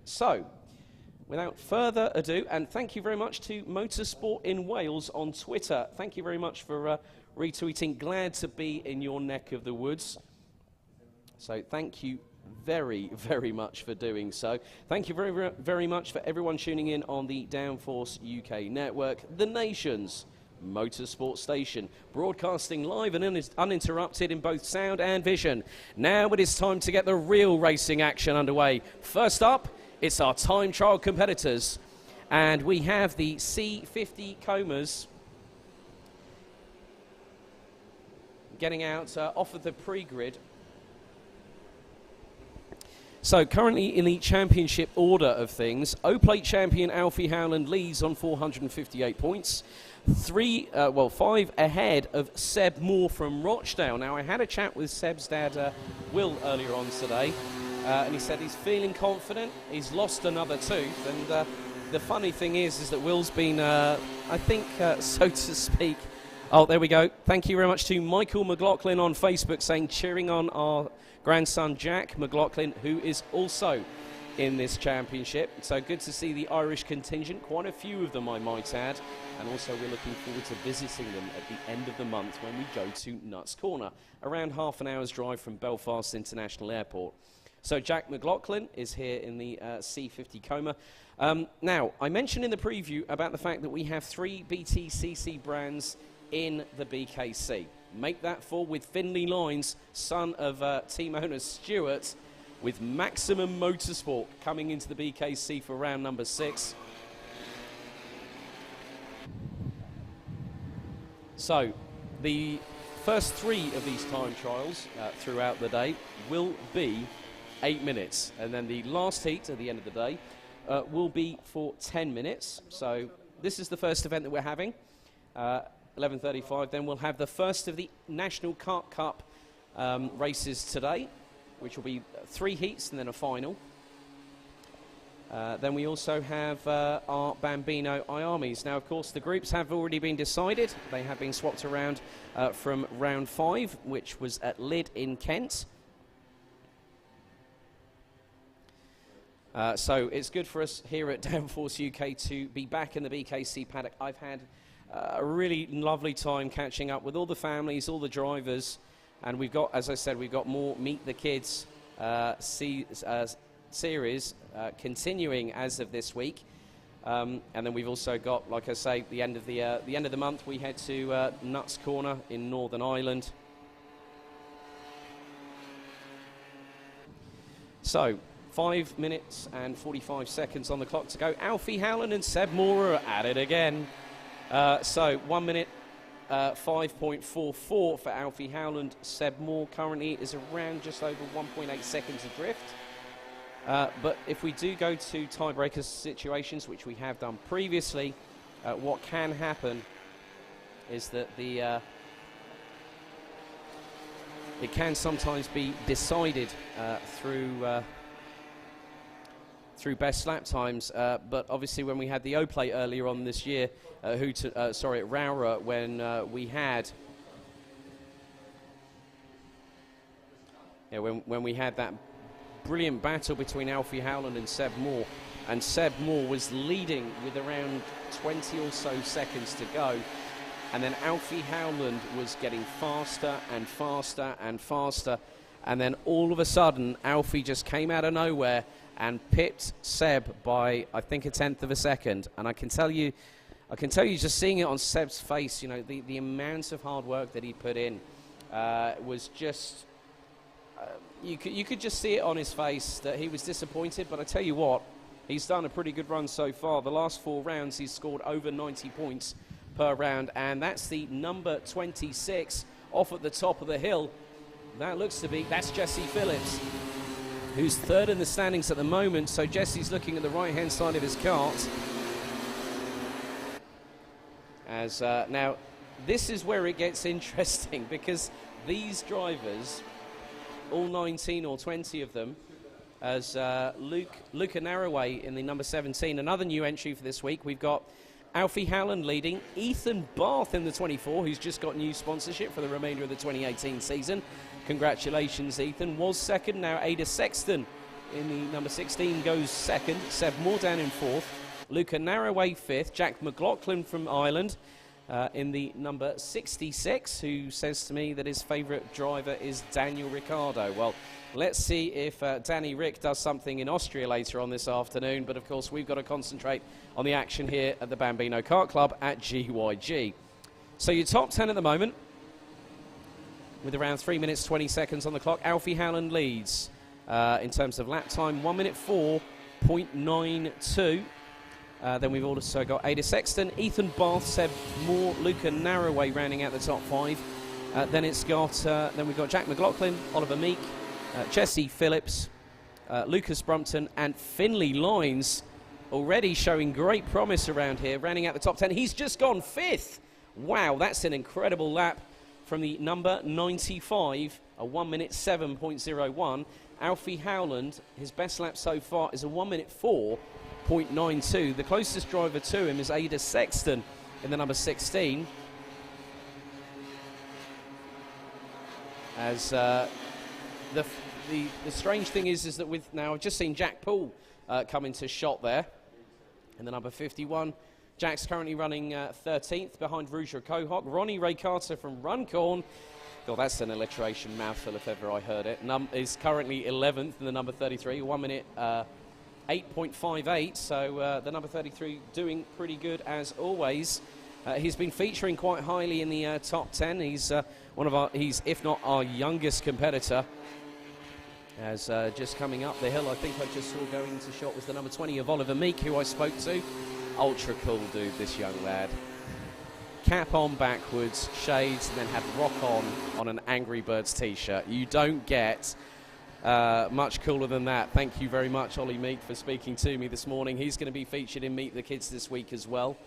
So, without further ado, and thank you very much to Motorsport in Wales on Twitter. Thank you very much for retweeting. Glad to be in your neck of the woods. So thank you very, very much for doing so. Thank you very, very much for everyone tuning in on the Downforce UK network, the nation's motorsport station, broadcasting live and uninterrupted in both sound and vision. Now it is time to get the real racing action underway. First up, it's our time trial competitors, and we have the C50 Comas getting out off of the pre-grid. So currently in the championship order of things, O-Plate champion Alfie Howland leads on 458 points. 5 ahead of Seb Moore from Rochdale. Now I had a chat with Seb's dad, Will, earlier on today, and he said he's feeling confident. He's lost another tooth, and the funny thing is that Will's been, I think, so to speak. Oh, there we go. Thank you very much to Michael McLaughlin on Facebook saying cheering on our grandson Jack McLaughlin, who is also in this championship. So good to see the Irish contingent, quite a few of them I might add, and also we're looking forward to visiting them at the end of the month when we go to Nuts Corner, around half an hour's drive from Belfast International Airport. So Jack McLaughlin is here in the C50 Coma. Now, I mentioned in the preview about the fact that we have 3 BTCC brands in the BKC. Make that 4 with Finley Lines, son of team owner Stuart, with Maximum Motorsport coming into the BKC for round number 6. So, the first 3 of these time trials throughout the day will be 8 minutes, and then the last heat at the end of the day will be for 10 minutes. So, this is the first event that we're having. 11:35, then we'll have the first of the National Kart Cup races today, which will be 3 heats and then a final. Then we also have our Bambino I-Armies. Now, of course, the groups have already been decided. They have been swapped around from round 5, which was at Lydd in Kent. So it's good for us here at Downforce UK to be back in the BKC paddock. I've had a really lovely time catching up with all the families, all the drivers, and we've got, as I said, we've got more Meet the Kids series continuing as of this week, and then we've also got, like I say, the end of the month we head to Nuts Corner in Northern Ireland. So 5 minutes and 45 seconds on the clock to go. Alfie Howland and Seb Moore are at it again. So 1 minute 5.44 for Alfie Howland. Seb Moore currently is around just over 1.8 seconds adrift. But if we do go to tiebreaker situations, which we have done previously, what can happen is that it can sometimes be decided through best lap times, but obviously when we had the O-Plate earlier on this year, at Rowra, when we had when we had that brilliant battle between Alfie Howland and Seb Moore was leading with around 20 or so seconds to go, and then Alfie Howland was getting faster and faster and faster, and then all of a sudden Alfie just came out of nowhere and pipped Seb by, I think, 1/10 of a second. And I can tell you just seeing it on Seb's face, you know, the amount of hard work that he put in was just, you could just see it on his face that he was disappointed. But I tell you what, he's done a pretty good run so far. The last 4 rounds, he's scored over 90 points per round, and that's the number 26 off at the top of the hill. That's Jesse Phillips, who's 3rd in the standings at the moment. So Jesse's looking at the right-hand side of his kart. As now, this is where it gets interesting, because these drivers, all 19 or 20 of them, as Luca Narroway in the number 17, another new entry for this week. We've got Alfie Howland leading, Ethan Barth in the 24, who's just got new sponsorship for the remainder of the 2018 season. Congratulations, Ethan. Was 2nd, now Ada Sexton in the number 16 goes second. Seb Moore down in fourth. Luca Narroway fifth. Jack McLaughlin from Ireland in the number 66, who says to me that his favourite driver is Daniel Ricciardo. Well, let's see if Danny Rick does something in Austria later on this afternoon. But, of course, we've got to concentrate on the action here at the Bambino Kart Club at GYG. So your top 10 at the moment, with around 3 minutes 20 seconds on the clock. Alfie Howland leads in terms of lap time, 1 minute 4.92. Then we've also got Ada Sexton, Ethan Bath, Seb Moore, Luca Narroway rounding out the top 5. Then we've got Jack McLaughlin, Oliver Meek, Jesse Phillips, Lucas Brumpton, and Finlay Lines, already showing great promise around here, rounding out the top 10. He's just gone 5th. Wow, that's an incredible lap from the number 95, a 1 minute 7.01. Alfie Howland, his best lap so far is a 1 minute 4.92. The closest driver to him is Ada Sexton in the number 16. As the strange thing is that with now I've just seen Jack Poole come into shot there in the number 51. Jack's currently running 13th behind Ruzha Kohok. Ronnie Ray Carter from Runcorn, God, that's an alliteration mouthful if ever I heard it, is currently 11th in the number 33, 1 minute 8.58. So the number 33 doing pretty good as always. He's been featuring quite highly in the top 10. He's he's if not our youngest competitor. As just coming up the hill, I think I just saw going into shot was the number 20 of Oliver Meek, who I spoke to. Ultra cool dude, this young lad. Cap on backwards, shades, and then had rock on an Angry Birds t-shirt. You don't get much cooler than that. Thank you very much, Ollie Meek, for speaking to me this morning. He's going to be featured in Meet the Kids this week as well.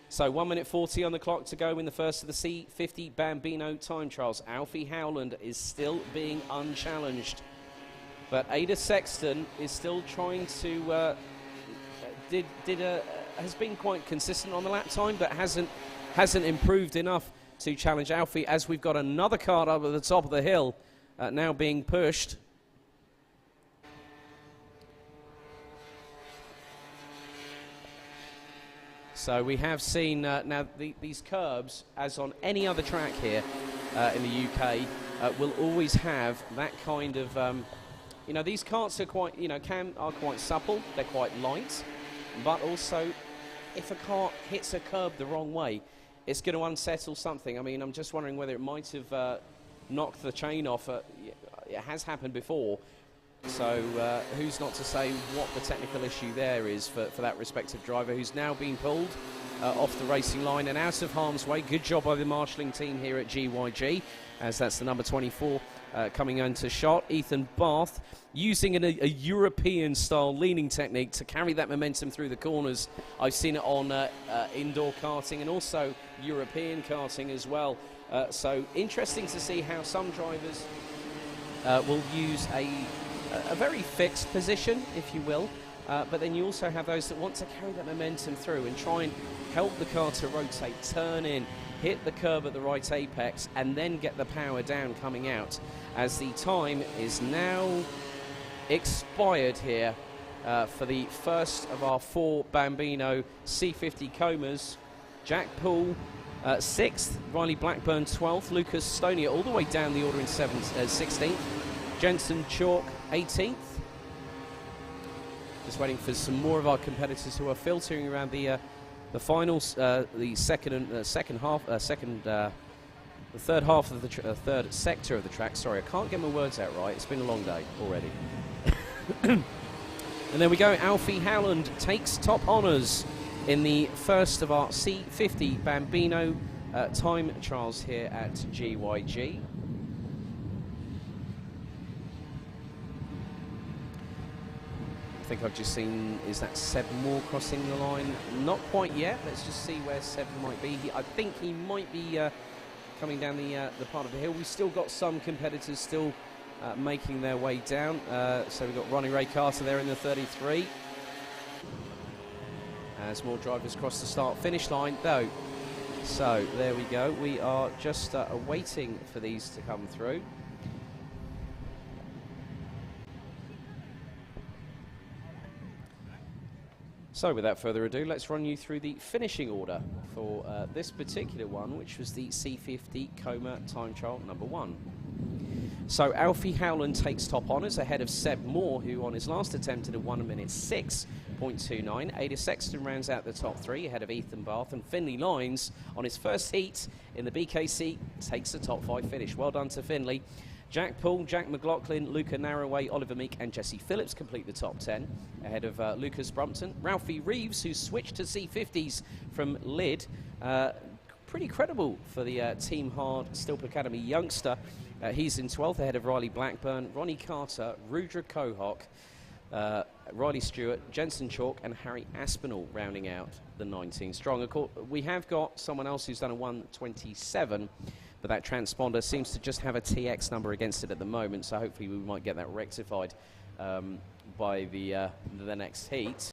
So 1 minute 40 on the clock to go in the first of the C50 Bambino time trials. Alfie Howland is still being unchallenged. But Ada Sexton is still trying to... has been quite consistent on the lap time, but hasn't improved enough to challenge Alfie, as we've got another cart up at the top of the hill now being pushed. So we have seen now these curbs, as on any other track here in the UK, will always have that kind of, these carts are quite, are quite supple, they're quite light. But also, if a cart hits a curb the wrong way, it's going to unsettle something. I mean, I'm just wondering whether it might have knocked the chain off. It has happened before. So who's not to say what the technical issue there is for that respective driver, who's now been pulled off the racing line and out of harm's way. Good job by the marshalling team here at GYG, as that's the number 24 coming into shot. Ethan Bath using a European-style leaning technique to carry that momentum through the corners. I've seen it on indoor karting and also European karting as well. So interesting to see how some drivers will use a very fixed position, if you will. But then you also have those that want to carry that momentum through and try and help the car to rotate, turn in, hit the curb at the right apex, and then get the power down coming out, as the time is now expired here for the first of our 4 Bambino C50 comas. Jack Poole 6th, Riley Blackburn 12th, Lucas Stonier all the way down the order in 16th, Jensen Chalk 18th. Just waiting for some more of our competitors who are filtering around the finals, the third half of the third sector of the track. Sorry, I can't get my words out right. It's been a long day already. And there we go. Alfie Howland takes top honours in the first of our C50 Bambino time trials here at GYG. I think I've just seen, is that Seb Moore crossing the line? Not quite yet. Let's just see where Seb might be. I think he might be coming down the part of the hill. We've still got some competitors still making their way down. So we've got Ronnie Ray Carter there in the 33. As more drivers cross the start-finish line, though. So there we go. We are just waiting for these to come through. So without further ado, let's run you through the finishing order for this particular one, which was the C50 Coma Time Trial number 1. So Alfie Howland takes top honours ahead of Seb Moore, who on his last attempt did a 1 minute 6.29. Ada Sexton rounds out the top 3 ahead of Ethan Bath, and Finley Lines on his first heat in the BKC takes the top 5 finish. Well done to Finley. Jack Poole, Jack McLaughlin, Luca Narroway, Oliver Meek and Jesse Phillips complete the top 10 ahead of Lucas Brumpton. Ralphie Reeves, who switched to C50s from Lid, pretty credible for the Team Hard Stilp Academy youngster. He's in 12th ahead of Riley Blackburn, Ronnie Carter, Rudra Cohock, Riley Stewart, Jensen Chalk and Harry Aspinall rounding out the 19 strong. Of course, we have got someone else who's done a 1:27, but that transponder seems to just have a TX number against it at the moment, so hopefully we might get that rectified by the next heat.